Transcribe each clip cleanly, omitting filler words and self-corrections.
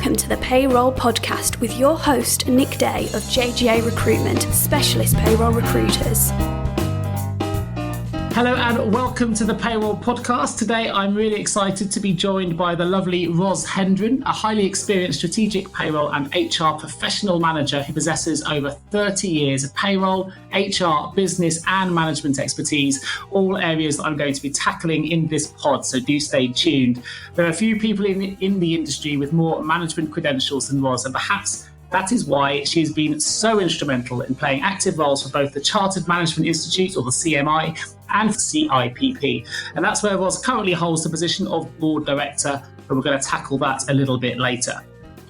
welcome to the Payroll Podcast with your host, Nick Day of JGA Recruitment, Specialist Payroll Recruiters. Hello and welcome to the Payroll Podcast. Today I'm really excited to be joined by the lovely Ros Hendren, a highly experienced strategic payroll and HR professional manager who possesses over 30 years of payroll, HR, business and management expertise, all areas that I'm going to be tackling in this pod, so do stay tuned. There are a few people in the industry with more management credentials than Ros, and perhaps that is why she's been so instrumental in playing active roles for both the Chartered Management Institute, or the CMI, and the CIPP. And that's where Ros currently holds the position of board director, but we're going to tackle that a little bit later.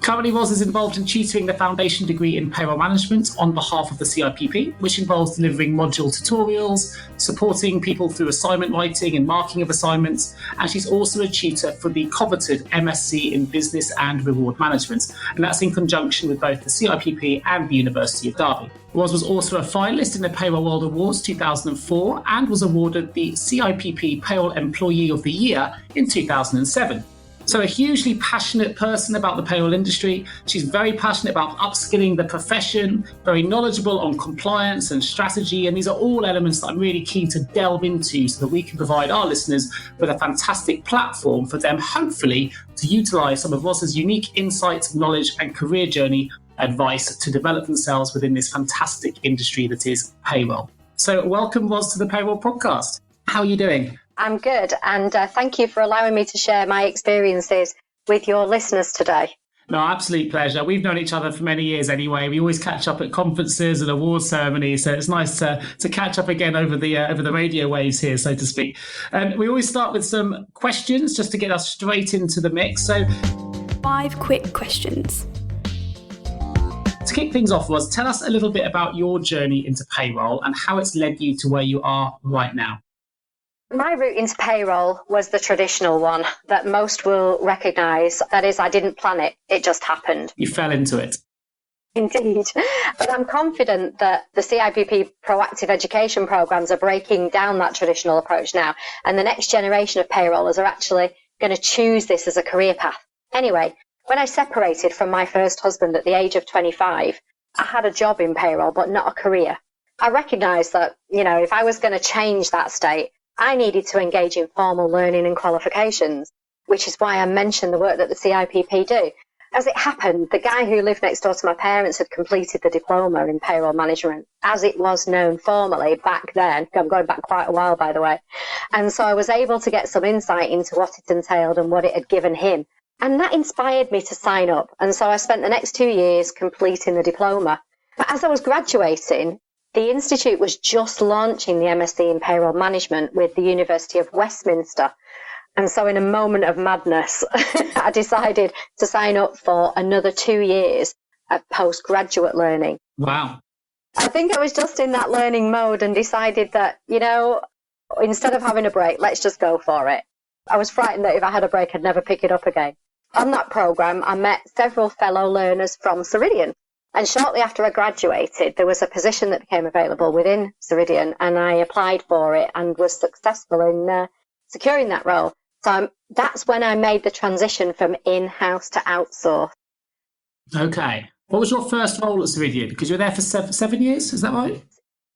Currently, Ros is involved in tutoring the foundation degree in payroll management on behalf of the CIPP, which involves delivering module tutorials, supporting people through assignment writing and marking of assignments, and she's also a tutor for the coveted MSc in Business and Reward Management, and that's in conjunction with both the CIPP and the University of Derby. Ros was also a finalist in the Payroll World Awards 2004 and was awarded the CIPP Payroll Employee of the Year in 2007. So a hugely passionate person about the payroll industry. She's very passionate about upskilling the profession, very knowledgeable on compliance and strategy. And these are all elements that I'm really keen to delve into so that we can provide our listeners with a fantastic platform for them, hopefully, to utilise some of Ros's unique insights, knowledge and career journey advice to develop themselves within this fantastic industry that is payroll. So welcome, Ros, to the Payroll Podcast. How are you doing? I'm good, and thank you for allowing me to share my experiences with your listeners today. No, absolute pleasure. We've known each other for many years anyway. We always catch up at conferences and award ceremonies, so it's nice to catch up again over the radio waves here, so to speak. And we always start with some questions just to get us straight into the mix. So, 5 quick questions. To kick things off, Ros, tell us a little bit about your journey into payroll and how it's led you to where you are right now. My route into payroll was the traditional one that most will recognise. That is, I didn't plan it. It just happened. You fell into it. Indeed. But I'm confident that the CIPP proactive education programmes are breaking down that traditional approach now. And the next generation of payrollers are actually going to choose this as a career path. Anyway, when I separated from my first husband at the age of 25, I had a job in payroll, but not a career. I recognised that, if I was going to change that state, I needed to engage in formal learning and qualifications, which is why I mentioned the work that the CIPP do. As it happened, the guy who lived next door to my parents had completed the diploma in payroll management, as it was known formally back then. I'm going back quite a while, by the way. And so I was able to get some insight into what it entailed and what it had given him. And that inspired me to sign up. And so I spent the next 2 years completing the diploma. But as I was graduating, the Institute was just launching the MSc in Payroll Management with the University of Westminster. And so in a moment of madness, I decided to sign up for another 2 years of postgraduate learning. Wow. I think I was just in that learning mode and decided that, instead of having a break, let's just go for it. I was frightened that if I had a break, I'd never pick it up again. On that programme, I met several fellow learners from Ceridian. And shortly after I graduated, there was a position that became available within Ceridian, and I applied for it and was successful in securing that role. So that's when I made the transition from in-house to outsource. Okay. What was your first role at Ceridian? Because you were there for seven years, is that right?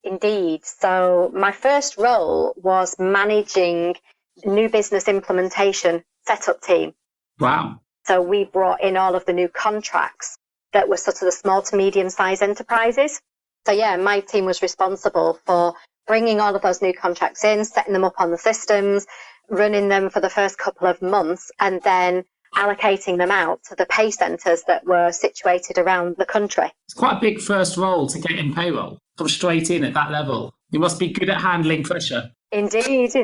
Indeed. So my first role was managing new business implementation setup team. Wow. So we brought in all of the new contracts that were sort of the small to medium-sized enterprises. So my team was responsible for bringing all of those new contracts in, setting them up on the systems, running them for the first couple of months, and then allocating them out to the pay centres that were situated around the country. It's quite a big first role to get in payroll, come straight in at that level. You must be good at handling pressure. Indeed.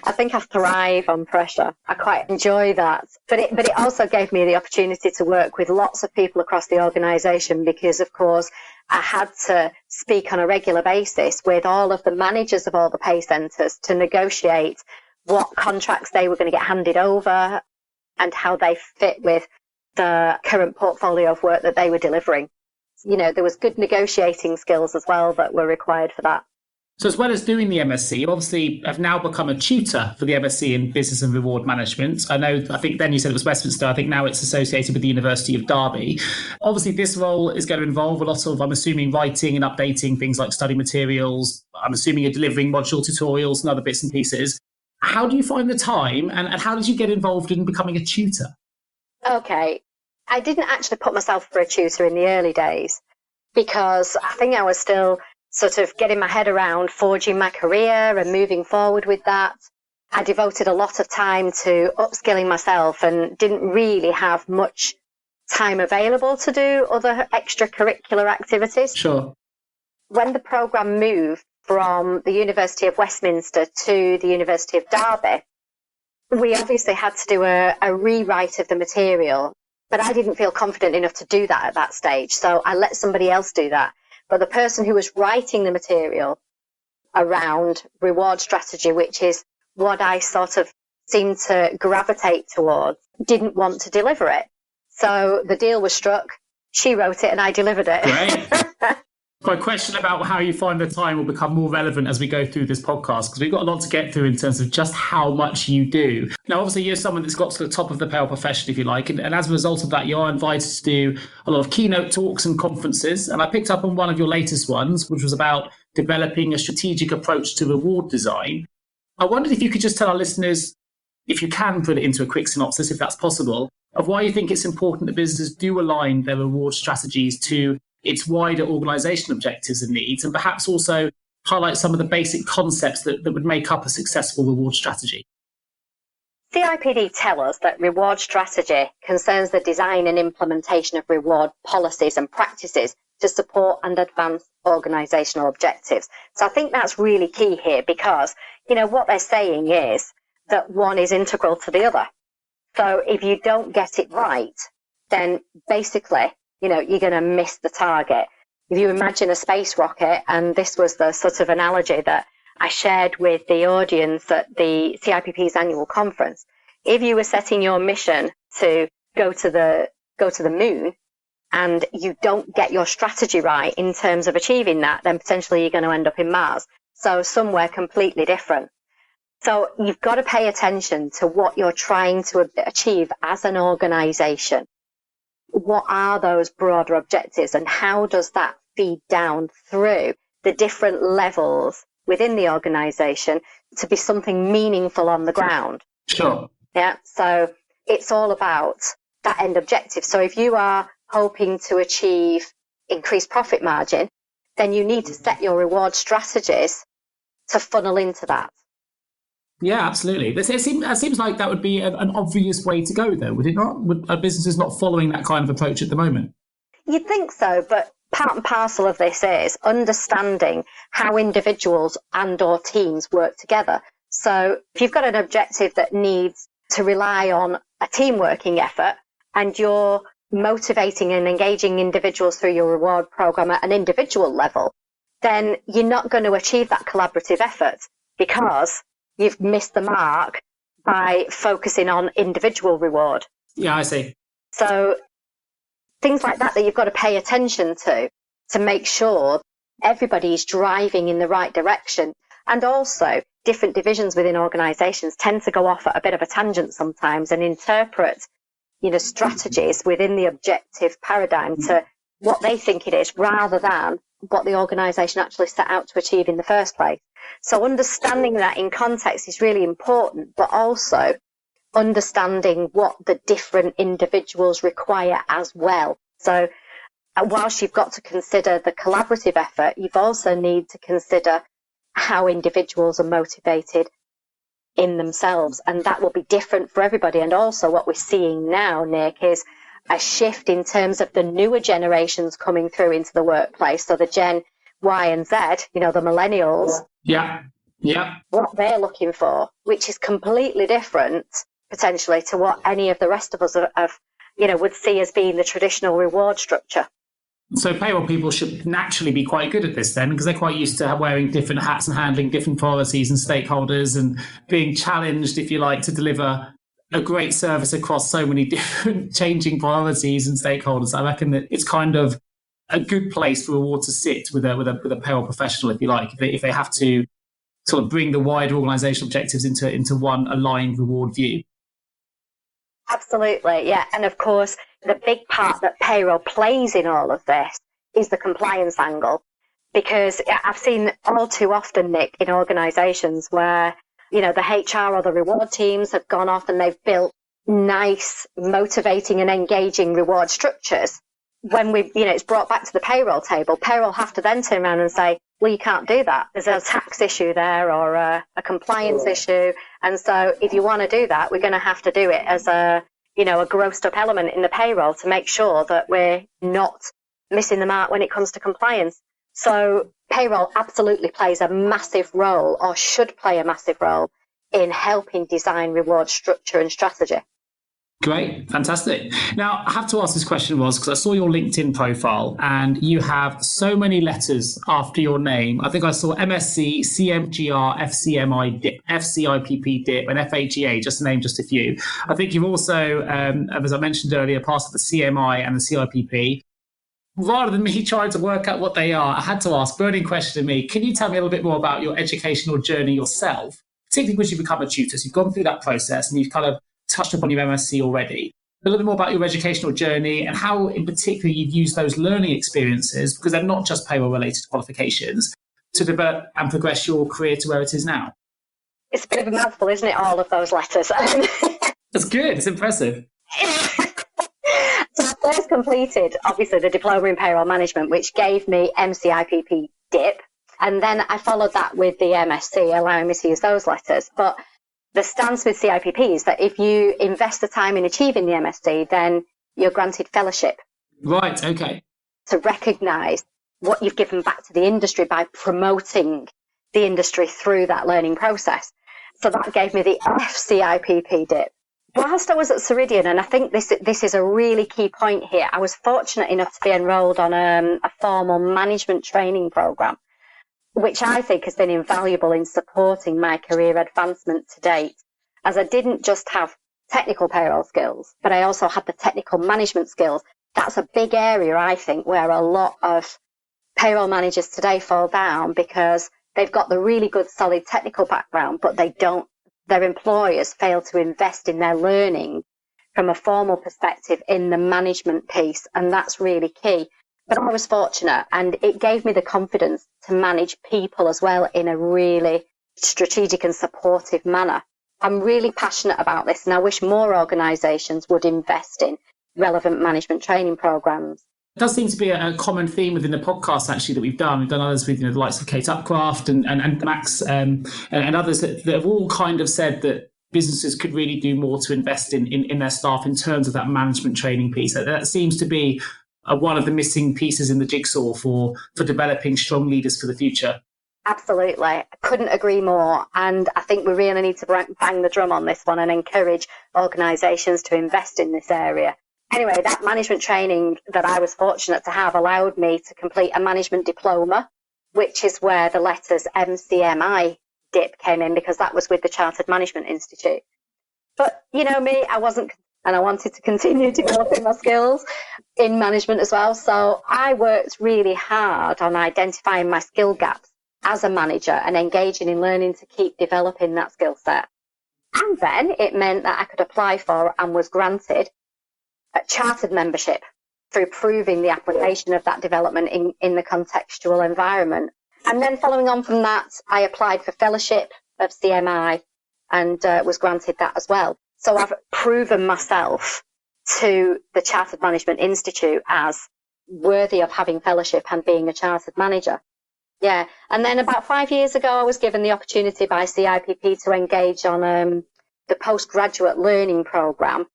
I think I thrive on pressure. I quite enjoy that. But it also gave me the opportunity to work with lots of people across the organisation because, of course, I had to speak on a regular basis with all of the managers of all the pay centres to negotiate what contracts they were going to get handed over and how they fit with the current portfolio of work that they were delivering. There was good negotiating skills as well that were required for that. So as well as doing the MSc, you obviously have now become a tutor for the MSc in Business and Reward Management. I think then you said it was Westminster. I think now it's associated with the University of Derby. Obviously, this role is going to involve a lot of, I'm assuming, writing and updating things like study materials. I'm assuming you're delivering module tutorials and other bits and pieces. How do you find the time and how did you get involved in becoming a tutor? Okay. I didn't actually put myself for a tutor in the early days because I think I was still sort of getting my head around forging my career and moving forward with that. I devoted a lot of time to upskilling myself and didn't really have much time available to do other extracurricular activities. Sure. When the programme moved from the University of Westminster to the University of Derby, we obviously had to do a rewrite of the material, but I didn't feel confident enough to do that at that stage, so I let somebody else do that. But the person who was writing the material around reward strategy, which is what I sort of seemed to gravitate towards, didn't want to deliver it. So the deal was struck. She wrote it and I delivered it. Great. My question about how you find the time will become more relevant as we go through this podcast, because we've got a lot to get through in terms of just how much you do. Now, obviously, you're someone that's got to the top of the payroll profession, if you like, and as a result of that, you are invited to do a lot of keynote talks and conferences. And I picked up on one of your latest ones, which was about developing a strategic approach to reward design. I wondered if you could just tell our listeners, if you can put it into a quick synopsis, if that's possible, of why you think it's important that businesses do align their reward strategies to its wider organisational objectives and needs, and perhaps also highlight some of the basic concepts that would make up a successful reward strategy. CIPD tell us that reward strategy concerns the design and implementation of reward policies and practices to support and advance organisational objectives. So I think that's really key here because, what they're saying is that one is integral to the other. So if you don't get it right, then basically, you're going to miss the target. If you imagine a space rocket, and this was the sort of analogy that I shared with the audience at the CIPP's annual conference, if you were setting your mission to go to the moon and you don't get your strategy right in terms of achieving that, then potentially you're going to end up in Mars. So somewhere completely different. So you've got to pay attention to what you're trying to achieve as an organisation. What are those broader objectives and how does that feed down through the different levels within the organisation to be something meaningful on the ground? Sure. Yeah. So it's all about that end objective. So if you are hoping to achieve increased profit margin, then you need to set your reward strategies to funnel into that. Yeah, absolutely. It seems like that would be an obvious way to go, though, would it not? Are businesses not following that kind of approach at the moment? You'd think so, but part and parcel of this is understanding how individuals and or teams work together. So if you've got an objective that needs to rely on a team working effort and you're motivating and engaging individuals through your reward program at an individual level, then you're not going to achieve that collaborative effort because you've missed the mark by focusing on individual reward. Yeah, I see. So things like that you've got to pay attention to make sure everybody's driving in the right direction. And also different divisions within organisations tend to go off at a bit of a tangent sometimes and interpret, strategies within the objective paradigm to what they think it is rather than what the organisation actually set out to achieve in the first place. So understanding that in context is really important, but also understanding what the different individuals require as well. So whilst you've got to consider the collaborative effort, you've also need to consider how individuals are motivated in themselves. And that will be different for everybody. And also what we're seeing now, Nick, is a shift in terms of the newer generations coming through into the workplace. So the Gen Y and Z, the millennials. Yeah. What they're looking for, which is completely different potentially to what any of the rest of us would see as being the traditional reward structure. So payroll people should naturally be quite good at this then, because they're quite used to wearing different hats and handling different priorities and stakeholders and being challenged, if you like, to deliver a great service across so many different changing priorities and stakeholders. I reckon that it's kind of a good place for reward to sit with a payroll professional, if you like, if they have to sort of bring the wider organisational objectives into one aligned reward view. Absolutely, yeah. And of course, the big part that payroll plays in all of this is the compliance angle. Because I've seen all too often, Nick, in organisations where, the HR or the reward teams have gone off and they've built nice, motivating and engaging reward structures. When it's brought back to the payroll table, payroll have to then turn around and say, well, you can't do that. There's a tax issue there or a compliance issue. And so if you want to do that, we're going to have to do it as a grossed up element in the payroll to make sure that we're not missing the mark when it comes to compliance. So payroll absolutely plays a massive role, or should play a massive role, in helping design reward structure and strategy. Great, fantastic. Now, I have to ask this question, Ros, because I saw your LinkedIn profile and you have so many letters after your name. I think I saw MSc, CMgr, FCMI, DIP, FCIPP, DIP, and FHEA, just to name just a few. I think you've also, as I mentioned earlier, passed the CMI and the CIPP. Rather than me trying to work out what they are, I had to ask, burning question to me, can you tell me a little bit more about your educational journey yourself, particularly because you've become a tutor? So you've gone through that process and you've kind of touched upon your MSc already. A little bit more about your educational journey and how in particular you've used those learning experiences, because they're not just payroll related qualifications, to develop and progress your career to where it is now. It's a bit of a mouthful, isn't it, all of those letters? That's good, it's impressive. So I first completed, obviously, the Diploma in Payroll Management, which gave me MCIPP DIP. And then I followed that with the MSc, allowing me to use those letters. But the stance with CIPP is that if you invest the time in achieving the MSc, then you're granted fellowship. Right, okay. To recognise what you've given back to the industry by promoting the industry through that learning process. So that gave me the FCIPP DIP. Whilst I was at Ceridian, and I think this is a really key point here, I was fortunate enough to be enrolled on a formal management training programme, which I think has been invaluable in supporting my career advancement to date, as I didn't just have technical payroll skills, but I also had the technical management skills. That's a big area, I think, where a lot of payroll managers today fall down, because they've got the really good, solid technical background, but their employers fail to invest in their learning from a formal perspective in the management piece, and that's really key. But I was fortunate, and it gave me the confidence to manage people as well in a really strategic and supportive manner. I'm really passionate about this, and I wish more organisations would invest in relevant management training programs. It does seem to be a common theme within the podcast, actually, that we've done. We've done others with the likes of Kate Upcraft and Max and others that have all kind of said that businesses could really do more to invest in their staff in terms of that management training piece. That seems to be one of the missing pieces in the jigsaw for developing strong leaders for the future. Absolutely. I couldn't agree more. And I think we really need to bang the drum on this one and encourage organisations to invest in this area. Anyway, that management training that I was fortunate to have allowed me to complete a management diploma, which is where the letters MCMI DIP came in, because that was with the Chartered Management Institute. But, you know me, I wanted to continue developing my skills in management as well. So I worked really hard on identifying my skill gaps as a manager and engaging in learning to keep developing that skill set. And then it meant that I could apply for and was granted a chartered membership through proving the application of that development in the contextual environment. And then following on from that, I applied for fellowship of CMI and was granted that as well. So I've proven myself to the Chartered Management Institute as worthy of having fellowship and being a chartered manager. Yeah. And then about 5 years ago, I was given the opportunity by CIPP to engage on the postgraduate learning programme.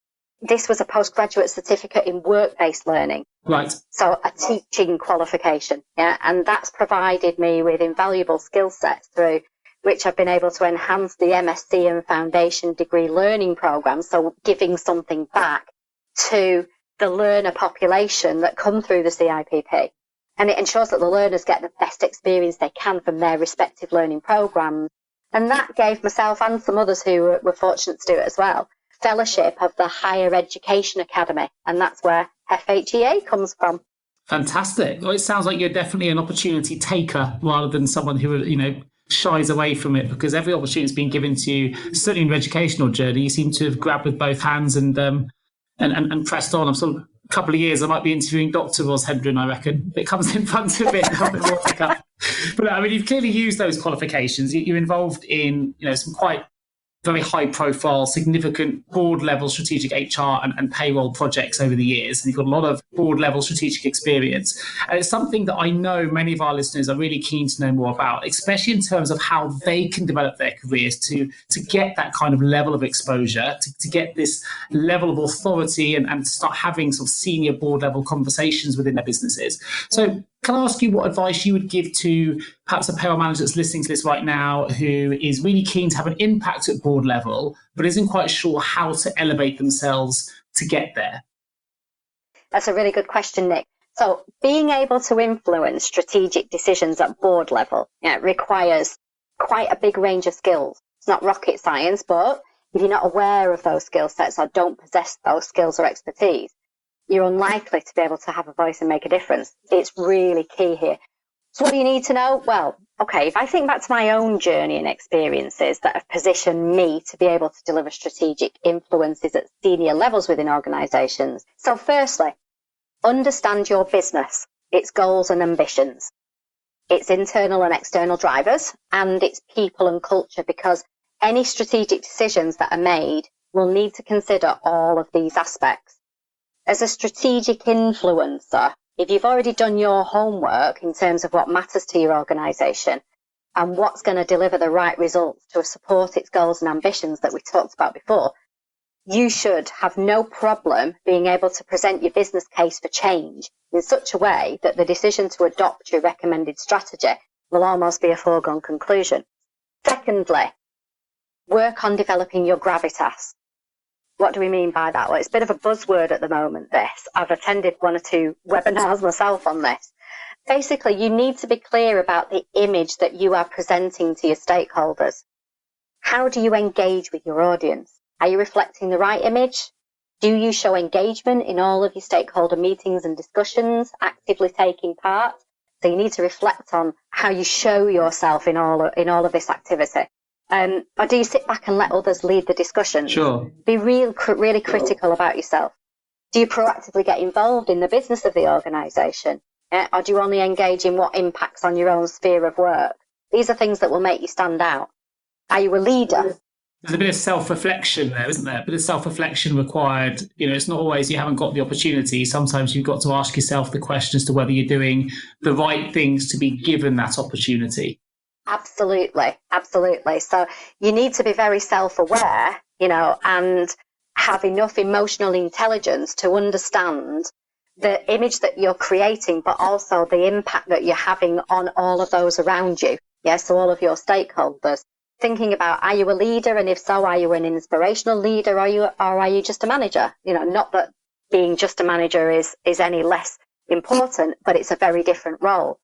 This was a postgraduate certificate in work-based learning. Right. So a teaching qualification. Yeah. And that's provided me with invaluable skill sets through which I've been able to enhance the MSc and foundation degree learning programs. So giving something back to the learner population that come through the CIPP. And it ensures that the learners get the best experience they can from their respective learning programs. And that gave myself and some others who were fortunate to do it as well, fellowship of the Higher Education Academy. And that's where FHEA comes from. Fantastic. Well, it sounds like you're definitely an opportunity taker rather than someone who, shies away from it, because every opportunity has been given to you, certainly in your educational journey. You seem to have grabbed with both hands and pressed on. I'm sort of a couple of years, I might be interviewing Dr. Ros Hendren, I reckon. If it comes in front of it, a bit more to come. But I mean, you've clearly used those qualifications. You're involved in, some quite very high profile, significant board level strategic HR and payroll projects over the years. And you've got a lot of board level strategic experience. And it's something that I know many of our listeners are really keen to know more about, especially in terms of how they can develop their careers to get that kind of level of exposure, to get this level of authority and start having sort of senior board level conversations within their businesses. So can I ask you what advice you would give to perhaps a payroll manager that's listening to this right now who is really keen to have an impact at board level, but isn't quite sure how to elevate themselves to get there? That's a really good question, Nick. So being able to influence strategic decisions at board level requires quite a big range of skills. It's not rocket science, but if you're not aware of those skill sets or don't possess those skills or expertise, you're unlikely to be able to have a voice and make a difference. It's really key here. So what do you need to know? Well, okay, if I think back to my own journey and experiences that have positioned me to be able to deliver strategic influences at senior levels within organisations. So firstly, understand your business, its goals and ambitions, its internal and external drivers, and its people and culture, because any strategic decisions that are made will need to consider all of these aspects. As a strategic influencer, if you've already done your homework in terms of what matters to your organisation and what's going to deliver the right results to support its goals and ambitions that we talked about before, you should have no problem being able to present your business case for change in such a way that the decision to adopt your recommended strategy will almost be a foregone conclusion. Secondly, work on developing your gravitas. What do we mean by that? Well, it's a bit of a buzzword at the moment, this. I've attended 1 or 2 webinars myself on this. Basically, you need to be clear about the image that you are presenting to your stakeholders. How do you engage with your audience? Are you reflecting the right image? Do you show engagement in all of your stakeholder meetings and discussions, actively taking part? So you need to reflect on how you show yourself in all of this activity. Or do you sit back and let others lead the discussion? Sure. Be really critical about yourself. Do you proactively get involved in the business of the organisation? Or do you only engage in what impacts on your own sphere of work? These are things that will make you stand out. Are you a leader? There's a bit of self-reflection there, isn't there? A bit of self-reflection required. It's not always you haven't got the opportunity. Sometimes you've got to ask yourself the question as to whether you're doing the right things to be given that opportunity. Absolutely. So you need to be very self-aware, and have enough emotional intelligence to understand the image that you're creating, but also the impact that you're having on all of those around you. So all of your stakeholders. Thinking about, are you a leader? And if so, are you an inspirational leader? Or are you just a manager? Not that being just a manager is any less important, but it's a very different role.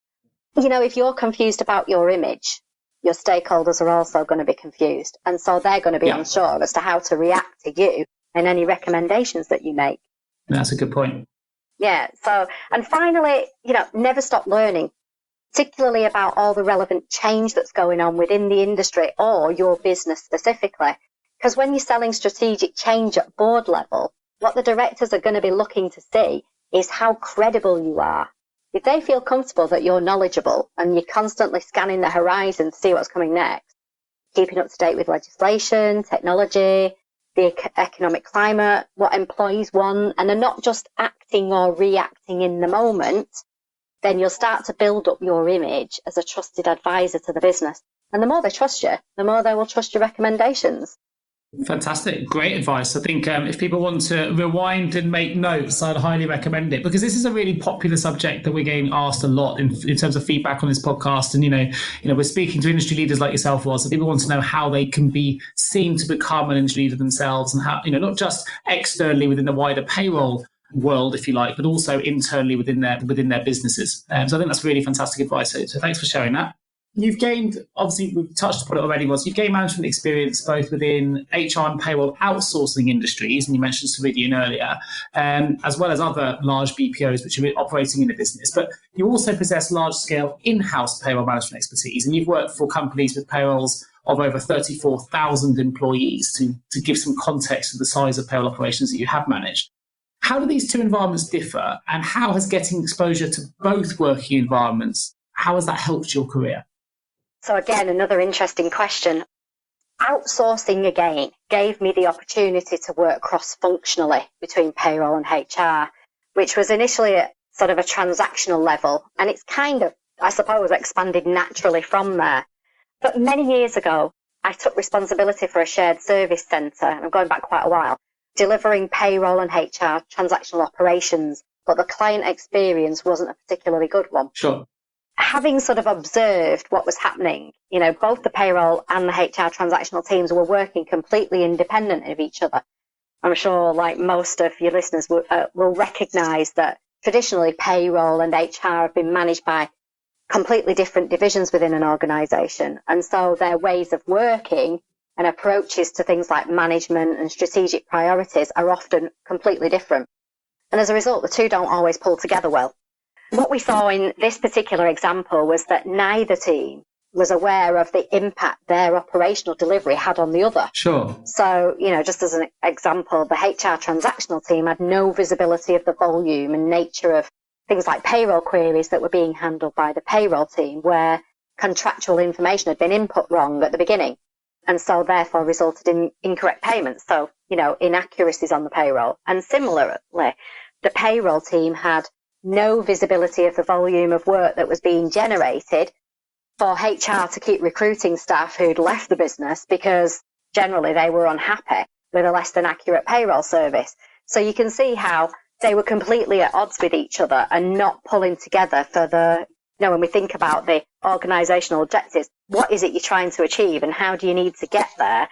If you're confused about your image, your stakeholders are also going to be confused. And so they're going to be unsure as to how to react to you and any recommendations that you make. That's a good point. So, and finally, never stop learning, particularly about all the relevant change that's going on within the industry or your business specifically. Because when you're selling strategic change at board level, what the directors are going to be looking to see is how credible you are. If they feel comfortable that you're knowledgeable and you're constantly scanning the horizon to see what's coming next, keeping up to date with legislation, technology, the economic climate, what employees want, and are not just acting or reacting in the moment, then you'll start to build up your image as a trusted advisor to the business. And the more they trust you, the more they will trust your recommendations. Fantastic. Great advice. I think if people want to rewind and make notes, I'd highly recommend it, because this is a really popular subject that we're getting asked a lot in terms of feedback on this podcast. And, we're speaking to industry leaders like yourself, Ros, so people want to know how they can be seen to become an industry leader themselves, and how, not just externally within the wider payroll world, if you like, but also internally within their businesses. So I think that's really fantastic advice. So thanks for sharing that. You've gained, obviously, we've touched upon it already, you've gained management experience both within HR and payroll outsourcing industries, and you mentioned Ceridian earlier, as well as other large BPOs which are operating in the business. But you also possess large-scale in-house payroll management expertise, and you've worked for companies with payrolls of over 34,000 employees to give some context to the size of payroll operations that you have managed. How do these two environments differ, and how has getting exposure to both working environments, how has that helped your career? So again, another interesting question. Outsourcing again gave me the opportunity to work cross-functionally between payroll and HR, which was initially at sort of a transactional level, and it's kind of, I suppose, expanded naturally from there. But many years ago, I took responsibility for a shared service centre, and I'm going back quite a while, delivering payroll and HR transactional operations, but the client experience wasn't a particularly good one. Sure. Having sort of observed what was happening, both the payroll and the HR transactional teams were working completely independent of each other. I'm sure, like most of your listeners will recognise that traditionally payroll and HR have been managed by completely different divisions within an organisation. And so their ways of working and approaches to things like management and strategic priorities are often completely different. And as a result, the two don't always pull together well. What we saw in this particular example was that neither team was aware of the impact their operational delivery had on the other. Sure. So, just as an example, the HR transactional team had no visibility of the volume and nature of things like payroll queries that were being handled by the payroll team, where contractual information had been input wrong at the beginning, and so therefore resulted in incorrect payments. So, inaccuracies on the payroll. And similarly, the payroll team had no visibility of the volume of work that was being generated for HR to keep recruiting staff who'd left the business because generally they were unhappy with a less than accurate payroll service. So you can see how they were completely at odds with each other and not pulling together for when we think about the organisational objectives, what is it you're trying to achieve and how do you need to get there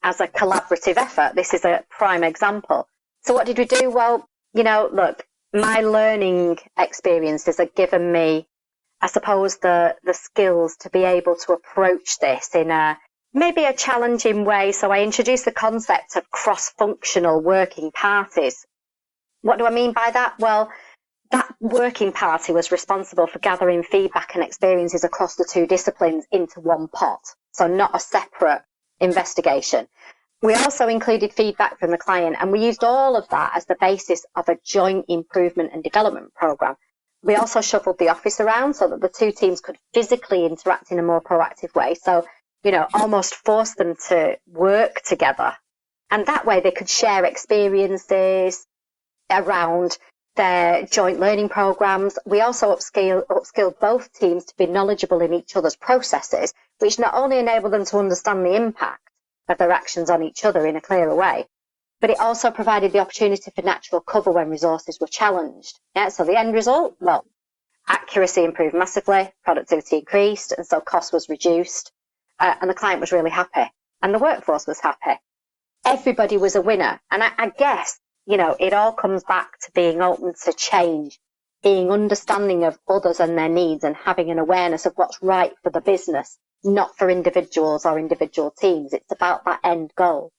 as a collaborative effort? This is a prime example. So what did we do? Well, look, my learning experiences have given me, I suppose, the skills to be able to approach this in maybe a challenging way. So I introduced the concept of cross-functional working parties. What do I mean by that? Well, that working party was responsible for gathering feedback and experiences across the two disciplines into one pot, so not a separate investigation. We also included feedback from the client, and we used all of that as the basis of a joint improvement and development program. We also shuffled the office around so that the two teams could physically interact in a more proactive way. So, almost force them to work together. And that way they could share experiences around their joint learning programs. We also upskilled both teams to be knowledgeable in each other's processes, which not only enabled them to understand the impact of their actions on each other in a clearer way, but it also provided the opportunity for natural cover when resources were challenged. Yeah, so the end result, well, accuracy improved massively, productivity increased, and so cost was reduced, and the client was really happy, and the workforce was happy. Everybody was a winner, and I guess, it all comes back to being open to change, being understanding of others and their needs, and having an awareness of what's right for the business, not for individuals or individual teams. It's about that end goal.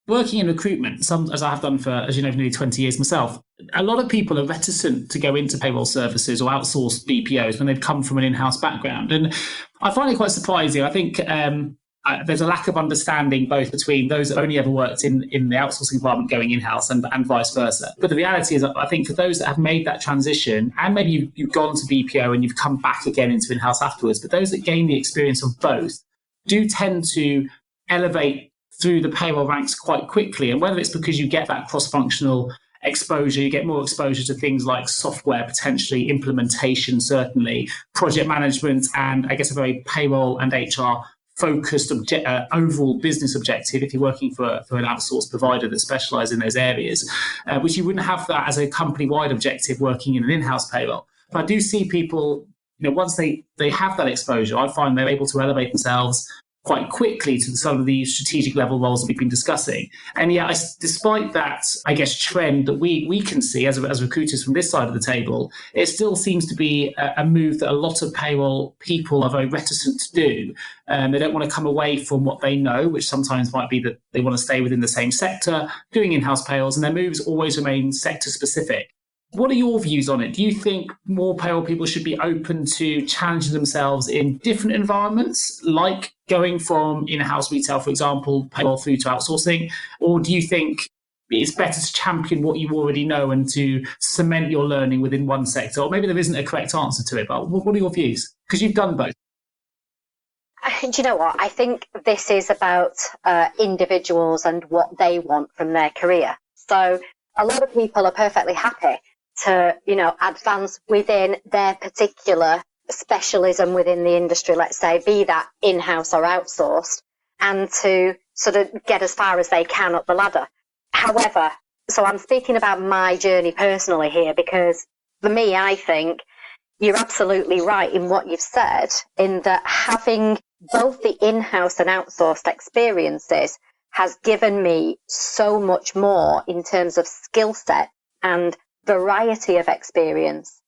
Working in recruitment, as I have done for, as you know, nearly 20 years myself, a lot of people are reticent to go into payroll services or outsourced BPOs when they've come from an in-house background. And I find it quite surprising. I think there's a lack of understanding both between those that only ever worked in the outsourcing environment going in-house and vice versa. But the reality is, I think for those that have made that transition, and maybe you've gone to BPO and you've come back again into in-house afterwards, but those that gain the experience of both do tend to elevate through the payroll ranks quite quickly. And whether it's because you get that cross-functional exposure, you get more exposure to things like software, potentially implementation, certainly project management, and I guess a very payroll and HR focused overall business objective if you're working for an outsourced provider that specialises in those areas, which you wouldn't have that as a company-wide objective working in an in-house payroll. But I do see people, once they have that exposure, I find they're able to elevate themselves quite quickly to some of these strategic level roles that we've been discussing. And yeah, despite that, I guess, trend that we can see as recruiters from this side of the table, it still seems to be a move that a lot of payroll people are very reticent to do. They don't want to come away from what they know, which sometimes might be that they want to stay within the same sector, doing in-house payrolls, and their moves always remain sector specific. What are your views on it? Do you think more payroll people should be open to challenging themselves in different environments, like going from in-house retail, for example, payroll through to outsourcing? Or do you think it's better to champion what you already know and to cement your learning within one sector? Or maybe there isn't a correct answer to it, but what are your views? Because you've done both. Do you know what? I think this is about individuals and what they want from their career. So a lot of people are perfectly happy to, advance within their particular specialism within the industry, let's say, be that in-house or outsourced, and to sort of get as far as they can up the ladder. However, so I'm speaking about my journey personally here, because for me, I think you're absolutely right in what you've said, in that having both the in-house and outsourced experiences has given me so much more in terms of skill set and variety of experience,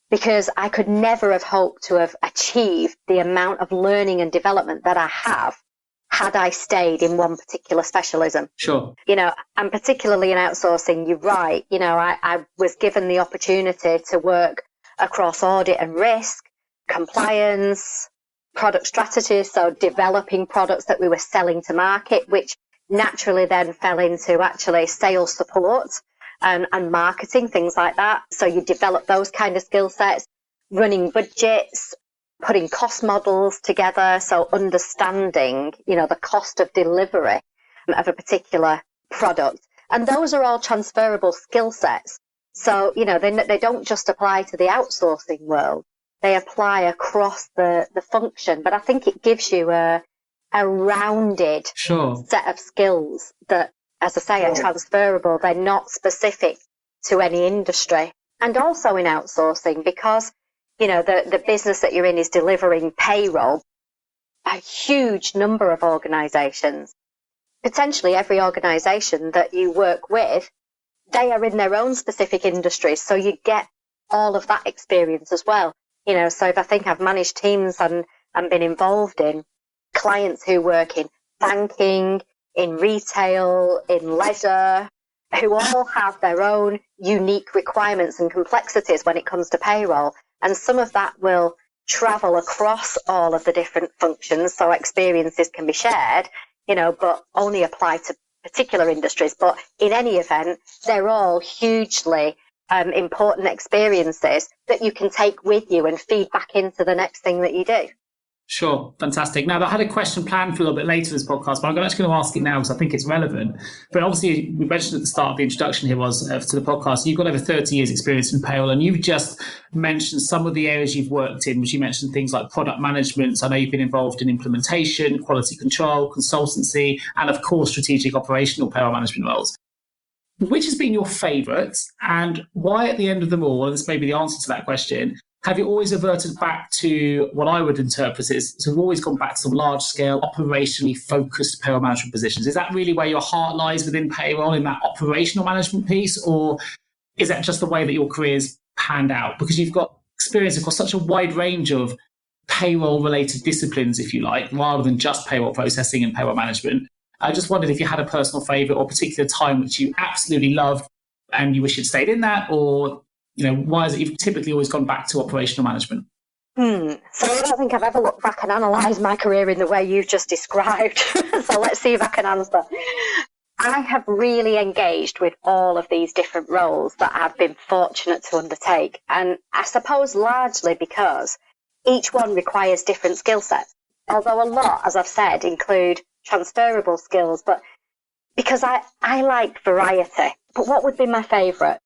because I could never have hoped to have achieved the amount of learning and development that I have had I stayed in one particular specialism. Sure. And particularly in outsourcing, you're right. I was given the opportunity to work across audit and risk, compliance, product strategies, so developing products that we were selling to market, which naturally then fell into actually sales support and marketing, things like that. So you develop those kind of skill sets, running budgets, putting cost models together, so understanding, the cost of delivery of a particular product. And those are all transferable skill sets. So, they don't just apply to the outsourcing world. They apply across the function. But I think it gives you a rounded set of skills that, as I say, are transferable. They're not specific to any industry. And also in outsourcing, because, the business that you're in is delivering payroll, a huge number of organisations, potentially every organisation that you work with, they are in their own specific industries. So you get all of that experience as well. So if I think I've managed teams and been involved in clients who work in banking, in retail, in leisure, who all have their own unique requirements and complexities when it comes to payroll. And some of that will travel across all of the different functions, so experiences can be shared, but only apply to particular industries. But in any event, they're all hugely important experiences that you can take with you and feed back into the next thing that you do. Sure. Fantastic. Now, I had a question planned for a little bit later in this podcast, but I'm actually going to ask it now because I think it's relevant. But obviously, we mentioned at the start of the introduction here was to the podcast, you've got over 30 years experience in payroll, and you've just mentioned some of the areas you've worked in, which you mentioned things like product management. So I know you've been involved in implementation, quality control, consultancy, and of course, strategic operational payroll management roles. Which has been your favourite, and why at the end of them all, and this may be the answer to that question, have you always reverted back to what I would interpret as, so we've always gone back to some large-scale, operationally focused payroll management positions? Is that really where your heart lies within payroll, in that operational management piece, or is that just the way that your career's panned out? Because you've got experience across such a wide range of payroll-related disciplines, if you like, rather than just payroll processing and payroll management. I just wondered if you had a personal favourite or particular time which you absolutely loved and you wish you'd stayed in that, or why is it you've typically always gone back to operational management? So I don't think I've ever looked back and analysed my career in the way you've just described. So let's see if I can answer. I have really engaged with all of these different roles that I've been fortunate to undertake. And I suppose largely because each one requires different skill sets. Although a lot, as I've said, include transferable skills, but because I like variety. But what would be my favourite?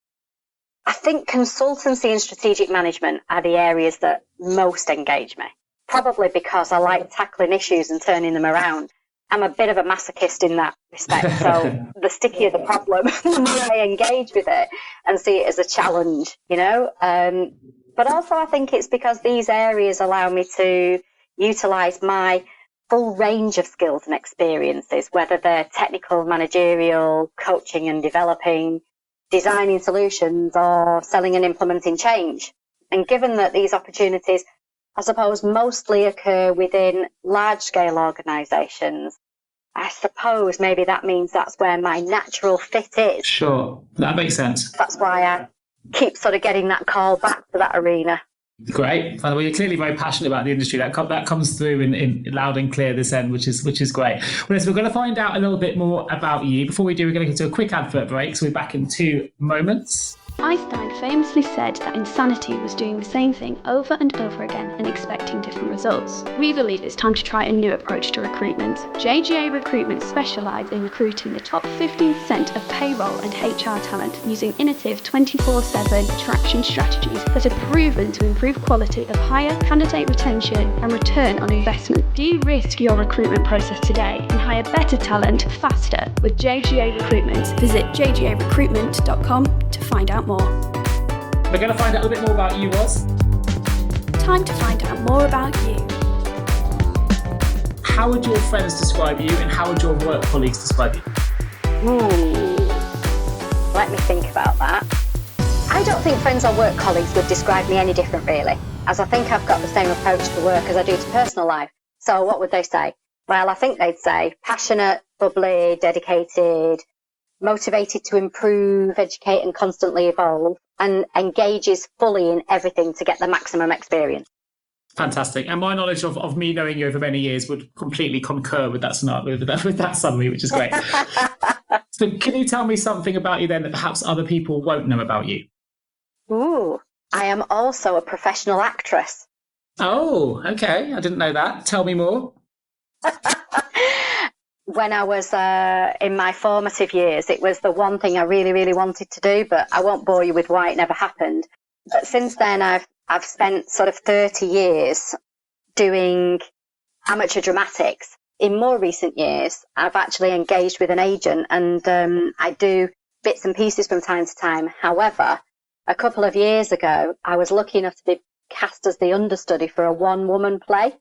I think consultancy and strategic management are the areas that most engage me, probably because I like tackling issues and turning them around. I'm a bit of a masochist in that respect, so the stickier the problem, the more I engage with it and see it as a challenge, But also I think it's because these areas allow me to utilise my full range of skills and experiences, whether they're technical, managerial, coaching and developing, designing solutions, or selling and implementing change. And given that these opportunities, I suppose, mostly occur within large-scale organisations, I suppose maybe that means that's where my natural fit is. Sure, that makes sense. That's why I keep sort of getting that call back to that arena. Great. Well, you're clearly very passionate about the industry. That comes through in loud and clear this end, which is great. Well, so we're going to find out a little bit more about you. Before we do, we're going to get to a quick advert break. So we're back in 2 moments. Einstein famously said that insanity was doing the same thing over and over again and expecting different results. We believe it's time to try a new approach to recruitment. JGA Recruitment specialise in recruiting the top 15% of payroll and HR talent using innovative 24/7 attraction strategies that are proven to improve quality of hire, candidate retention and return on investment. De-risk your recruitment process today and hire better talent faster with JGA Recruitment. Visit jgarecruitment.com to find out more. We're going to find out a little bit more about you, Ros. Time to find out more about you. How would your friends describe you, and how would your work colleagues describe you? Let me think about that. I don't think friends or work colleagues would describe me any different, really, as I think I've got the same approach to work as I do to personal life. So what would they say? Well, I think they'd say passionate, bubbly, dedicated, motivated to improve, educate and constantly evolve, and engages fully in everything to get the maximum experience. Fantastic. And my knowledge of me knowing you over many years would completely concur with that scenario, with that summary, which is great. So can you tell me something about you then that perhaps other people won't know about you? I am also a professional actress. Oh, okay. I didn't know that. Tell me more. When I was in my formative years, it was the one thing I really, really wanted to do, but I won't bore you with why it never happened. But since then, I've spent sort of 30 years doing amateur dramatics. In more recent years, I've actually engaged with an agent, and I do bits and pieces from time to time. However, a couple of years ago, I was lucky enough to be cast as the understudy for a one-woman play.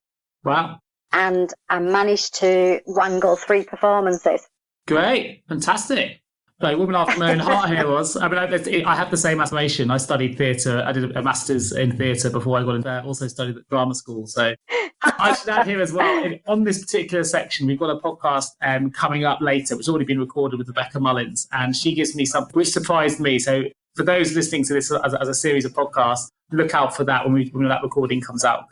Wow. And I managed to wrangle 3 performances. Great. Fantastic. Like, woman after my own heart here was. I mean, I have the same aspiration. I studied theatre. I did a master's in theatre before I got into also studied at drama school. So I should add here as well, on this particular section, we've got a podcast coming up later, which has already been recorded with Rebecca Mullins. And she gives me something which surprised me. So for those listening to this as a series of podcasts, look out for that when that recording comes out.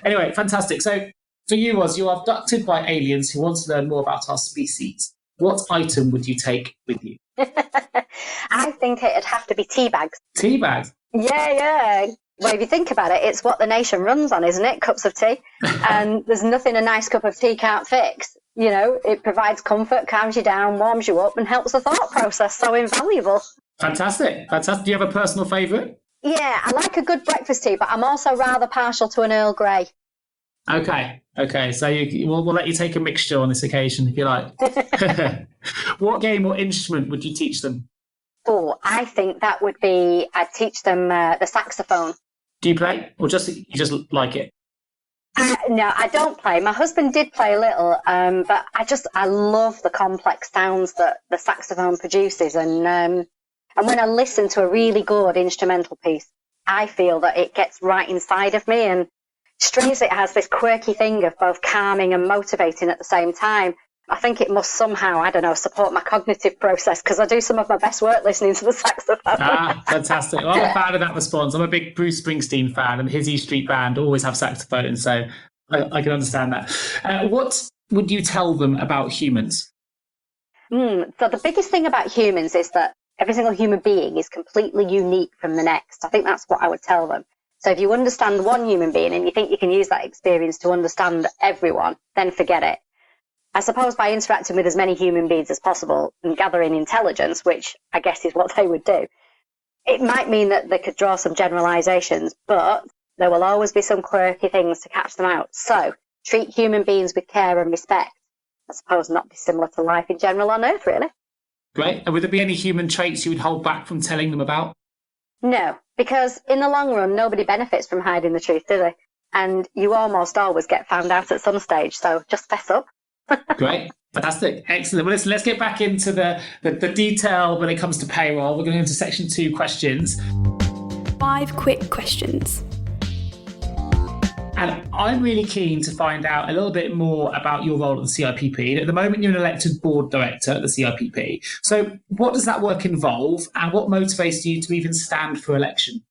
Anyway, fantastic. So for you, Ros, you are abducted by aliens who want to learn more about our species. What item would you take with you? I think it'd have to be tea bags. Tea bags? Yeah. Well, if you think about it, it's what the nation runs on, isn't it? Cups of tea. And there's nothing a nice cup of tea can't fix. You know, it provides comfort, calms you down, warms you up, and helps the thought process. So invaluable. Fantastic. Do you have a personal favourite? Yeah, I like a good breakfast tea, but I'm also rather partial to an Earl Grey. Okay. So we'll let you take a mixture on this occasion, if you like. What game or instrument would you teach them? I think that would be, I'd teach them the saxophone. Do you play, or you just like it? No, I don't play. My husband did play a little, but I love the complex sounds that the saxophone produces, and when I listen to a really good instrumental piece, I feel that it gets right inside of me, and strangely, it has this quirky thing of both calming and motivating at the same time. I think it must somehow, support my cognitive process, because I do some of my best work listening to the saxophone. Fantastic. Well, I'm a fan of that response. I'm a big Bruce Springsteen fan, and his E Street Band always have saxophones, so I can understand that. What would you tell them about humans? So the biggest thing about humans is that every single human being is completely unique from the next. I think that's what I would tell them. So if you understand one human being and you think you can use that experience to understand everyone, then forget it. I suppose by interacting with as many human beings as possible and gathering intelligence, which I guess is what they would do, it might mean that they could draw some generalizations, but there will always be some quirky things to catch them out. So treat human beings with care and respect. I suppose not dissimilar to life in general on Earth, really. Great. And would there be any human traits you would hold back from telling them about? No, because in the long run, nobody benefits from hiding the truth, do they? and you almost always get found out at some stage. So just fess up. Great. Fantastic. Excellent. Well, let's get back into the detail when it comes to payroll. We're going into section 2 questions. 5 quick questions. And I'm really keen to find out a little bit more about your role at the CIPP. At the moment, you're an elected board director at the CIPP. So what does that work involve, and what motivates you to even stand for election?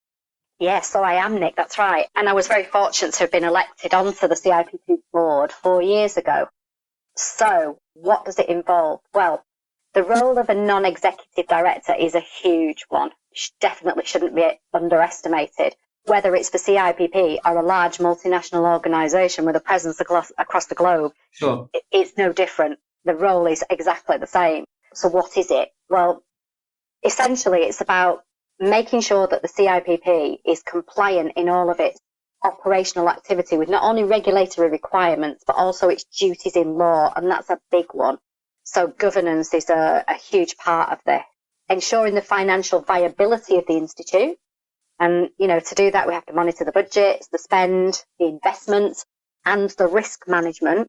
Yes, so I am, Nick, that's right. And I was very fortunate to have been elected onto the CIPP board 4 years ago. So what does it involve? Well, the role of a non-executive director is a huge one. Definitely shouldn't be underestimated. Whether it's for CIPP or a large multinational organisation with a presence across the globe, sure, it's no different. The role is exactly the same. So what is it? Well, essentially it's about making sure that the CIPP is compliant in all of its operational activity with not only regulatory requirements, but also its duties in law, and that's a big one. So governance is a huge part of this. Ensuring the financial viability of the institute. And, to do that, we have to monitor the budgets, the spend, the investments, and the risk management.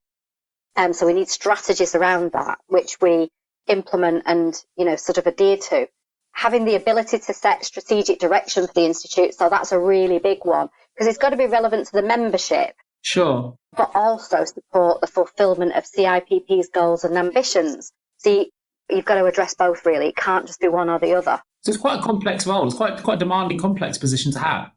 So we need strategies around that, which we implement and, sort of adhere to. Having the ability to set strategic direction for the institute. So that's a really big one, because it's got to be relevant to the membership. Sure. But also support the fulfilment of CIPP's goals and ambitions. See, you've got to address both, really. It can't just be one or the other. So it's quite a complex role. It's quite a demanding, complex position to have.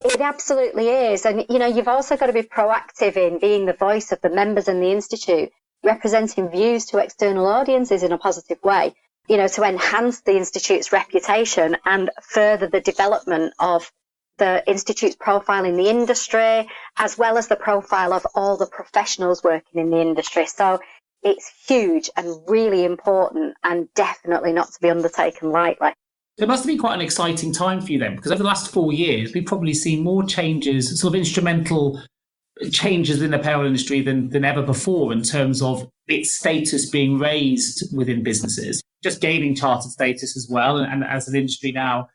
It absolutely is. And, you've also got to be proactive in being the voice of the members in the institute, representing views to external audiences in a positive way, to enhance the institute's reputation and further the development of the institute's profile in the industry, as well as the profile of all the professionals working in the industry. So it's huge and really important, and definitely not to be undertaken lightly. It must have been quite an exciting time for you then, because over the last 4 years, we've probably seen more changes, sort of instrumental changes in the payroll industry than ever before in terms of its status being raised within businesses, just gaining chartered status as well. And as an industry now,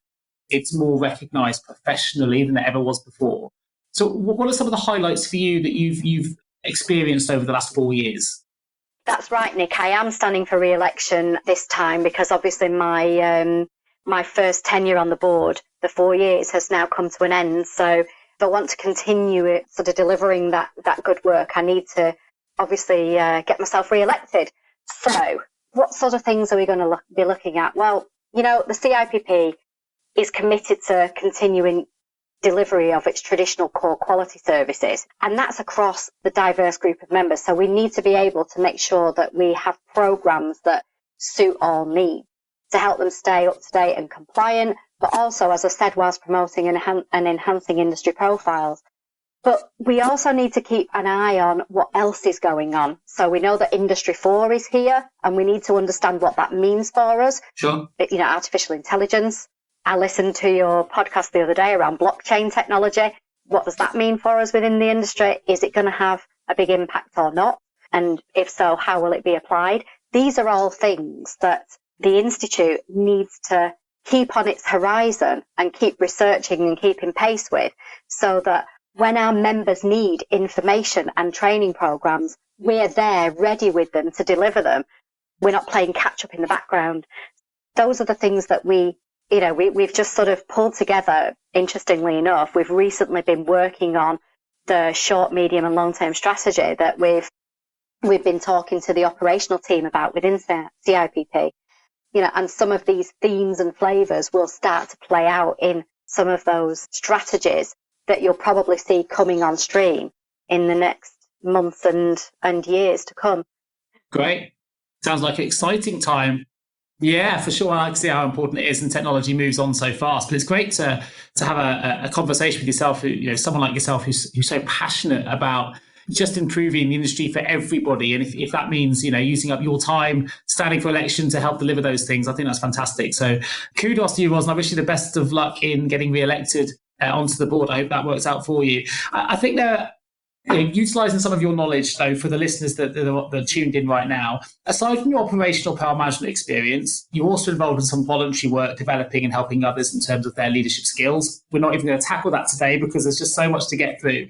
it's more recognised professionally than it ever was before. So what are some of the highlights for you that you've experienced over the last 4 years? That's right, Nick. I am standing for re-election this time because obviously my first tenure on the board, the 4 years, has now come to an end. So if I want to continue it, sort of delivering that good work, I need to obviously get myself re-elected. So what sort of things are we going to be looking at? Well, the CIPP is committed to continuing delivery of its traditional core quality services, and that's across the diverse group of members. So we need to be able to make sure that we have programs that suit all needs to help them stay up to date and compliant, but also, as I said, whilst promoting and enhancing industry profiles. But we also need to keep an eye on what else is going on. So we know that Industry 4 is here, and we need to understand what that means for us. Sure. Artificial intelligence. I listened to your podcast the other day around blockchain technology. What does that mean for us within the industry? Is it going to have a big impact or not? And if so, how will it be applied? These are all things that the Institute needs to keep on its horizon and keep researching and keeping pace with, so that when our members need information and training programs, we're there ready with them to deliver them. We're not playing catch up in the background. Those are the things that we've just sort of pulled together. Interestingly enough, we've recently been working on the short, medium and long-term strategy that we've been talking to the operational team about within CIPP. And some of these themes and flavours will start to play out in some of those strategies that you'll probably see coming on stream in the next months and years to come. Great. Sounds like an exciting time. Yeah, for sure. I like to see how important it is, and technology moves on so fast. But it's great to have a conversation with yourself, someone like yourself who's so passionate about just improving the industry for everybody. And if that means, using up your time, standing for election to help deliver those things, I think that's fantastic. So kudos to you, Ros, and I wish you the best of luck in getting re-elected onto the board. I hope that works out for you. I think utilising some of your knowledge, though, for the listeners that are tuned in right now, aside from your operational power management experience, you're also involved in some voluntary work developing and helping others in terms of their leadership skills. We're not even going to tackle that today because there's just so much to get through.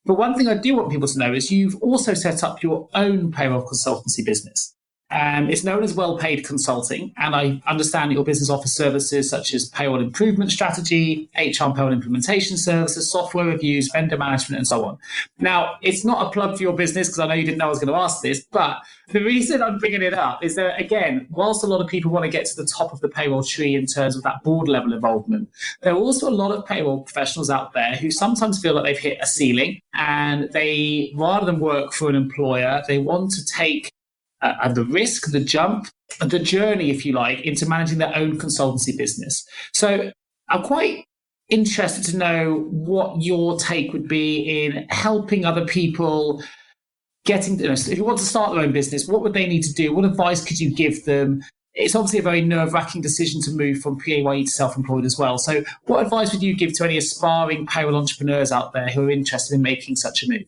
But one thing I do want people to know is you've also set up your own payroll consultancy business. It's known as Well-Paid Consulting, and I understand that your business offers services such as payroll improvement strategy, HR and payroll implementation services, software reviews, vendor management, and so on. Now, it's not a plug for your business because I know you didn't know I was going to ask this, but the reason I'm bringing it up is that, again, whilst a lot of people want to get to the top of the payroll tree in terms of that board level involvement, there are also a lot of payroll professionals out there who sometimes feel like they've hit a ceiling and they, rather than work for an employer, they want to take the risk, the jump, the journey, if you like, into managing their own consultancy business. So I'm quite interested to know what your take would be in helping other people getting, if you want to start their own business, what would they need to do? What advice could you give them? It's obviously a very nerve-wracking decision to move from PAYE to self-employed as well. So what advice would you give to any aspiring payroll entrepreneurs out there who are interested in making such a move?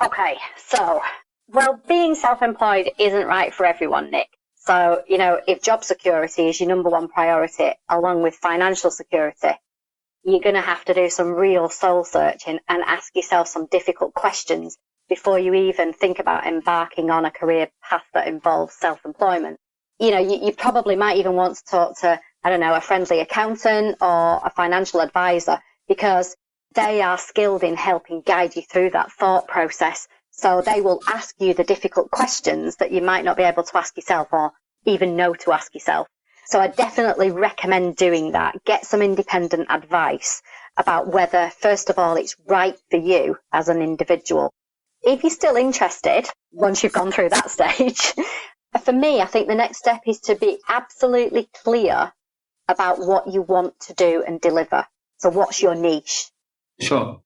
Okay, so... well, being self-employed isn't right for everyone, Nick. So, if job security is your number one priority, along with financial security, you're going to have to do some real soul searching and ask yourself some difficult questions before you even think about embarking on a career path that involves self-employment. You probably might even want to talk to, a friendly accountant or a financial advisor, because they are skilled in helping guide you through that thought process. So they will ask you the difficult questions that you might not be able to ask yourself or even know to ask yourself. So I definitely recommend doing that. Get some independent advice about whether, first of all, it's right for you as an individual. If you're still interested, once you've gone through that stage, for me, I think the next step is to be absolutely clear about what you want to do and deliver. So what's your niche? Sure.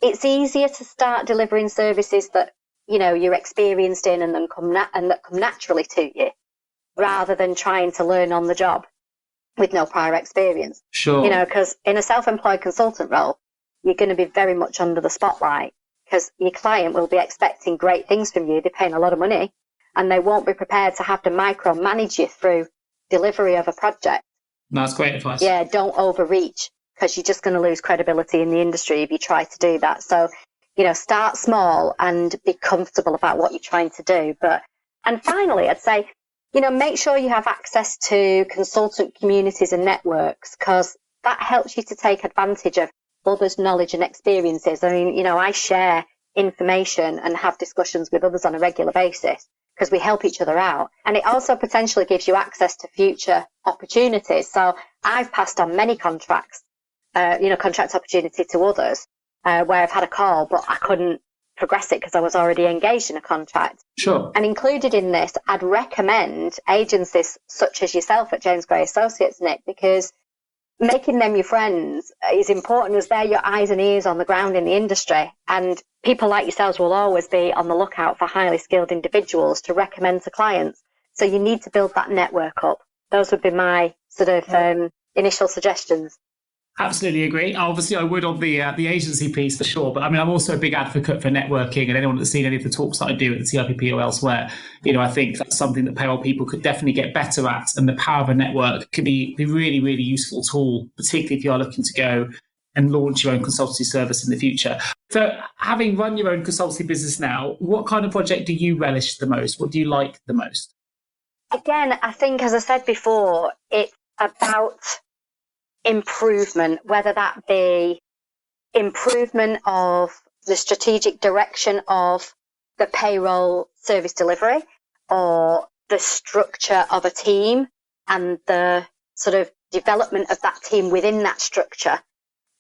It's easier to start delivering services that, you're experienced in and that come naturally to you, rather than trying to learn on the job with no prior experience. Sure. Because in a self-employed consultant role, you're going to be very much under the spotlight because your client will be expecting great things from you. They're paying a lot of money and they won't be prepared to have to micromanage you through delivery of a project. That's great advice. Yeah, don't overreach, because you're just going to lose credibility in the industry if you try to do that. So, start small and be comfortable about what you're trying to do. And finally, I'd say, make sure you have access to consultant communities and networks, because that helps you to take advantage of others' knowledge and experiences. I share information and have discussions with others on a regular basis because we help each other out. And it also potentially gives you access to future opportunities. So I've passed on many contract opportunity to others where I've had a call, but I couldn't progress it because I was already engaged in a contract. Sure. And included in this, I'd recommend agencies such as yourself at James Gray Associates, Nick, because making them your friends is important, as they're your eyes and ears on the ground in the industry. And people like yourselves will always be on the lookout for highly skilled individuals to recommend to clients. So you need to build that network up. Those would be my sort of initial suggestions. Absolutely agree. Obviously, I would on the agency piece for sure, but I'm also a big advocate for networking, and anyone that's seen any of the talks that I do at the CIPP or elsewhere, I think that's something that payroll people could definitely get better at, and the power of a network can be really, really useful tool, particularly if you are looking to go and launch your own consultancy service in the future. So having run your own consultancy business now, what kind of project do you relish the most? What do you like the most? Again, I think, as I said before, it's about improvement, whether that be improvement of the strategic direction of the payroll service delivery, or the structure of a team and the sort of development of that team within that structure.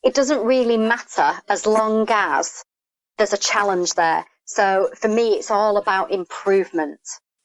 It doesn't really matter as long as there's a challenge there. So for me, it's all about improvement,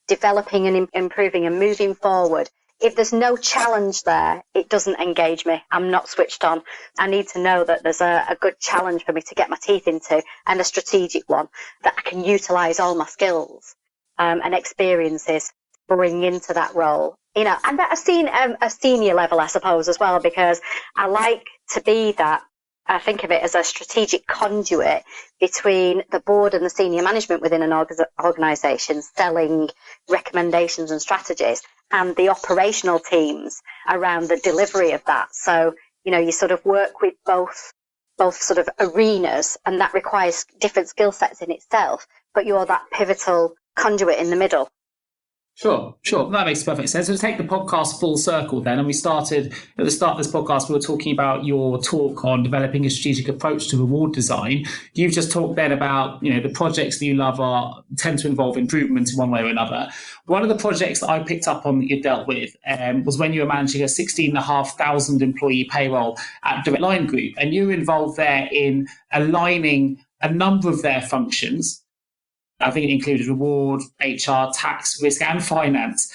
developing and improving and moving forward. If there's no challenge there, it doesn't engage me. I'm not switched on. I need to know that there's a good challenge for me to get my teeth into, and a strategic one that I can utilize all my skills and experiences bring into that role. And at a senior level, I suppose, as well, because I like to be that. I think of it as a strategic conduit between the board and the senior management within an organisation, selling recommendations and strategies, and the operational teams around the delivery of that. So, you sort of work with both both sort of arenas, and that requires different skill sets in itself, but you're that pivotal conduit in the middle. Sure. That makes perfect sense. So to take the podcast full circle then, and we started at the start of this podcast, we were talking about your talk on developing a strategic approach to reward design. You've just talked then about, the projects that you love tend to involve improvement in one way or another. One of the projects that I picked up on that you dealt with was when you were managing a 16,500 employee payroll at Direct Line Group, and you were involved there in aligning a number of their functions. I think it included reward, HR, tax, risk, and finance.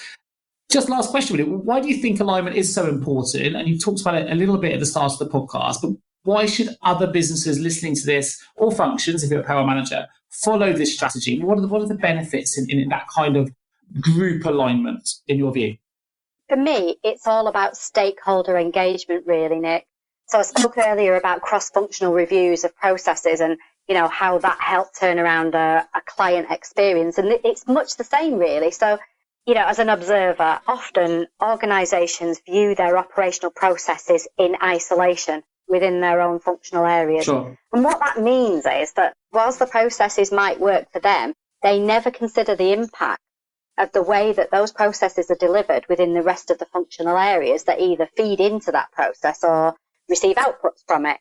Just last question, really. Why do you think alignment is so important? And you've talked about it a little bit at the start of the podcast, but why should other businesses listening to this, or functions, if you're a payroll manager, follow this strategy? What are the benefits in that kind of group alignment, in your view? For me, it's all about stakeholder engagement, really, Nick. So I spoke earlier about cross-functional reviews of processes and how that helped turn around a client experience. And it's much the same, really. So, as an observer, often organisations view their operational processes in isolation within their own functional areas. Sure. And what that means is that whilst the processes might work for them, they never consider the impact of the way that those processes are delivered within the rest of the functional areas that either feed into that process or receive outputs from it.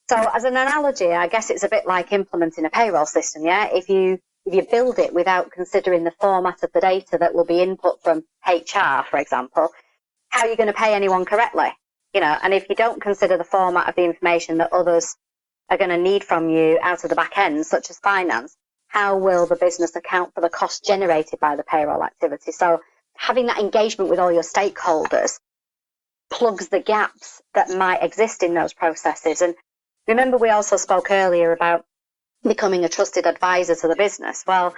So as an analogy, I guess it's a bit like implementing a payroll system, yeah? If you build it without considering the format of the data that will be input from HR, for example, how are you going to pay anyone correctly? And if you don't consider the format of the information that others are going to need from you out of the back end, such as finance, how will the business account for the cost generated by the payroll activity? So having that engagement with all your stakeholders plugs the gaps that might exist in those processes. And remember, we also spoke earlier about becoming a trusted advisor to the business. Well,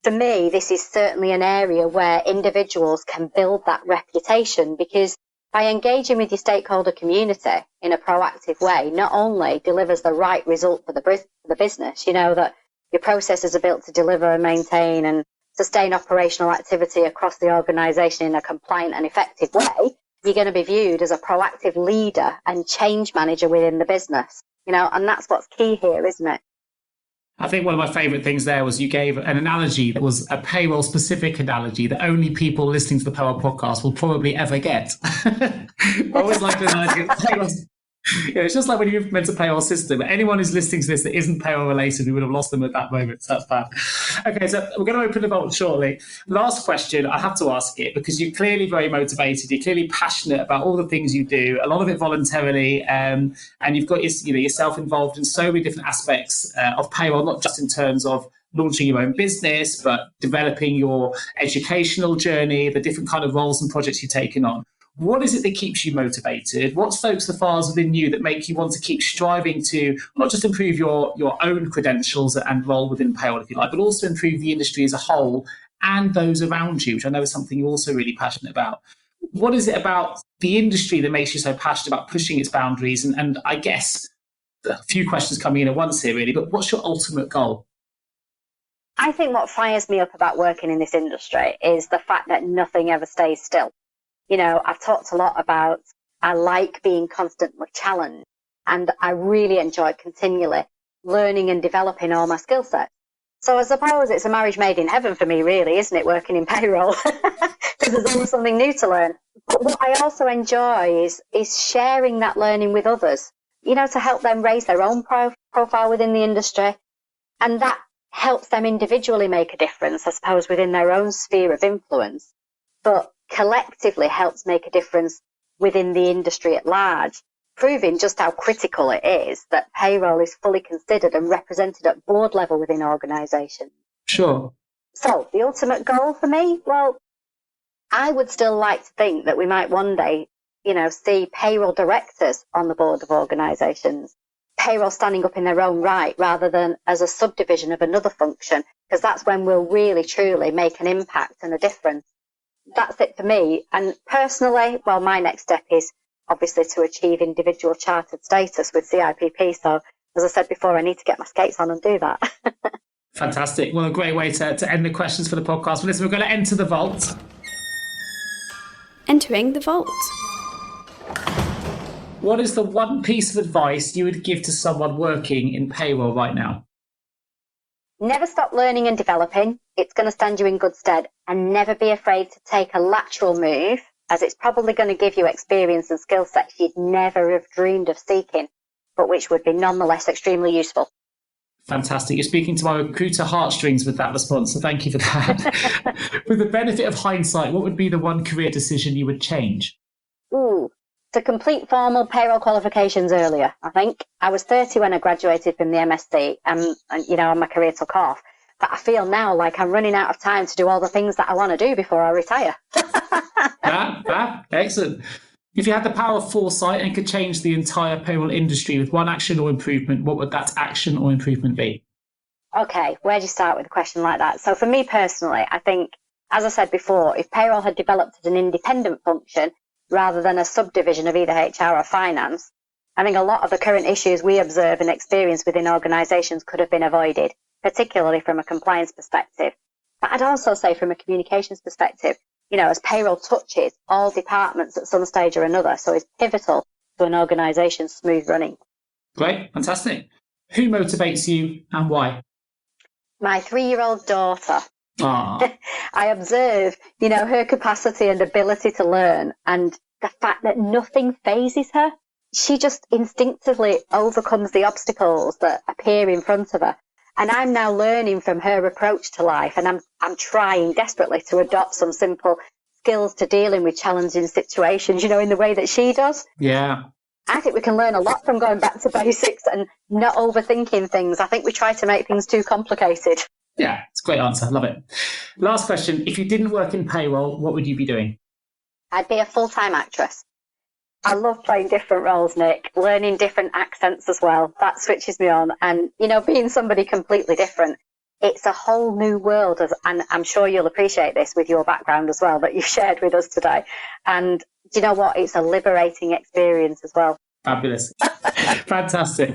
for me, this is certainly an area where individuals can build that reputation, because by engaging with your stakeholder community in a proactive way, not only delivers the right result for the business, that your processes are built to deliver and maintain and sustain operational activity across the organisation in a compliant and effective way, you're going to be viewed as a proactive leader and change manager within the business. And that's what's key here, isn't it? I think one of my favourite things there was you gave an analogy that was a payroll-specific analogy that only people listening to the Payroll Podcast will probably ever get. I always like the analogy of payroll. It's just like when you implement a payroll system. Anyone who's listening to this that isn't payroll related, we would have lost them at that moment. So that's bad. Okay, so we're going to open the vault shortly. Last question, I have to ask it because you're clearly very motivated. You're clearly passionate about all the things you do, a lot of it voluntarily, and you've got yourself involved in so many different aspects of payroll, not just in terms of launching your own business, but developing your educational journey, the different kind of roles and projects you've taken on. What is it that keeps you motivated? What stokes the fires within you that make you want to keep striving to not just improve your own credentials and role within payroll, if you like, but also improve the industry as a whole and those around you, which I know is something you're also really passionate about. What is it about the industry that makes you so passionate about pushing its boundaries? And I guess a few questions coming in at once here, really, but what's your ultimate goal? I think what fires me up about working in this industry is the fact that nothing ever stays still. I've talked a lot about I like being constantly challenged, and I really enjoy continually learning and developing all my skill sets. So I suppose it's a marriage made in heaven for me, really, isn't it, working in payroll? Because there's always something new to learn. But what I also enjoy is sharing that learning with others, to help them raise their own profile within the industry. And that helps them individually make a difference, I suppose, within their own sphere of influence. But collectively helps make a difference within the industry at large, proving just how critical it is that payroll is fully considered and represented at board level within organisations. Sure. So the ultimate goal for me, well, I would still like to think that we might one day, see payroll directors on the board of organisations, payroll standing up in their own right rather than as a subdivision of another function, because that's when we'll really, truly make an impact and a difference. That's it for me. And personally, well, my next step is obviously to achieve individual chartered status with CIPP. So, as I said before, I need to get my skates on and do that. Fantastic. Well, a great way to end the questions for the podcast. Well, listen, we're going to enter the vault. Entering the vault. What is the one piece of advice you would give to someone working in payroll right now? Never stop learning and developing. It's going to stand you in good stead. And never be afraid to take a lateral move, as it's probably going to give you experience and skill sets you'd never have dreamed of seeking, but which would be nonetheless extremely useful. Fantastic. You're speaking to my recruiter heartstrings with that response, so thank you for that. With the benefit of hindsight, what would be the one career decision you would change? To complete formal payroll qualifications earlier, I think. I was 30 when I graduated from the MSc and my career took off. But I feel now like I'm running out of time to do all the things that I want to do before I retire. Excellent. If you had the power of foresight and could change the entire payroll industry with one action or improvement, what would that action or improvement be? Okay, where do you start with a question like that? So for me personally, I think, as I said before, if payroll had developed as an independent function rather than a subdivision of either HR or finance, I think a lot of the current issues we observe and experience within organisations could have been avoided, particularly from a compliance perspective. But I'd also say from a communications perspective, as payroll touches all departments at some stage or another, so it's pivotal to an organisation's smooth running. Great, fantastic. Who motivates you and why? My 3-year-old daughter. I observe, her capacity and ability to learn, and the fact that nothing phases her. She just instinctively overcomes the obstacles that appear in front of her. And I'm now learning from her approach to life, and I'm trying desperately to adopt some simple skills to dealing with challenging situations, in the way that she does. Yeah. I think we can learn a lot from going back to basics and not overthinking things. I think we try to make things too complicated. Yeah, it's a great answer. Love it. Last question. If you didn't work in payroll, what would you be doing? I'd be a full-time actress. I love playing different roles, Nick, learning different accents as well. That switches me on. And, being somebody completely different, it's a whole new world. And I'm sure you'll appreciate this with your background as well that you've shared with us today. And do you know what? It's a liberating experience as well. Fabulous. Fantastic.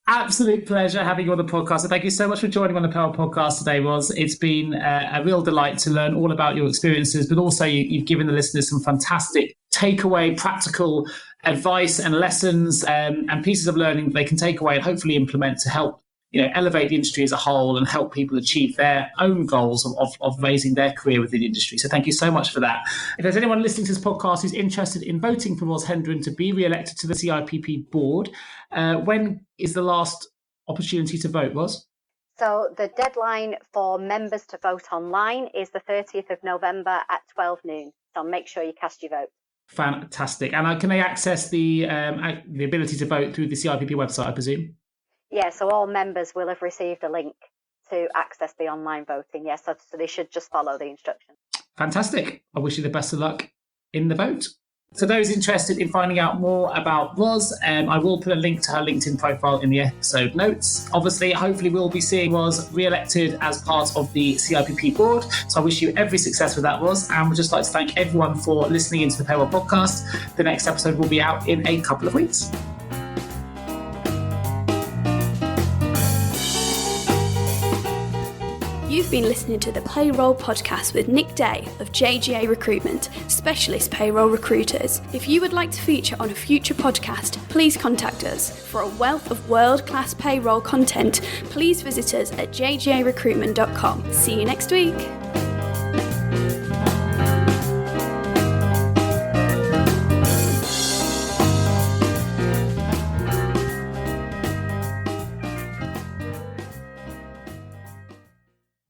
Absolute pleasure having you on the podcast. So thank you so much for joining on the Payroll Podcast today, Ros. It's been a real delight to learn all about your experiences, but also you've given the listeners some fantastic takeaway, practical advice and lessons and pieces of learning that they can take away and hopefully implement to help elevate the industry as a whole and help people achieve their own goals of raising their career within the industry. So thank you so much for that. If there's anyone listening to this podcast who's interested in voting for Ros Hendren to be re-elected to the CIPP board, when is the last opportunity to vote, Ros? So the deadline for members to vote online is the 30th of November at 12 noon. So make sure you cast your vote. Fantastic. And can they access the ability to vote through the CIPP website, I presume? Yeah, so all members will have received a link to access the online voting. Yes, so they should just follow the instructions. Fantastic. I wish you the best of luck in the vote. For those interested in finding out more about Ros, I will put a link to her LinkedIn profile in the episode notes. Obviously, hopefully we'll be seeing Ros re-elected as part of the CIPP board. So I wish you every success with that, Ros. And we'd just like to thank everyone for listening into the Payroll Podcast. The next episode will be out in a couple of weeks. You've been listening to the Payroll Podcast with Nick Day of JGA Recruitment, specialist payroll recruiters. If you would like to feature on a future podcast, please contact us. For a wealth of world-class payroll content, please visit us at jgarecruitment.com. See you next week.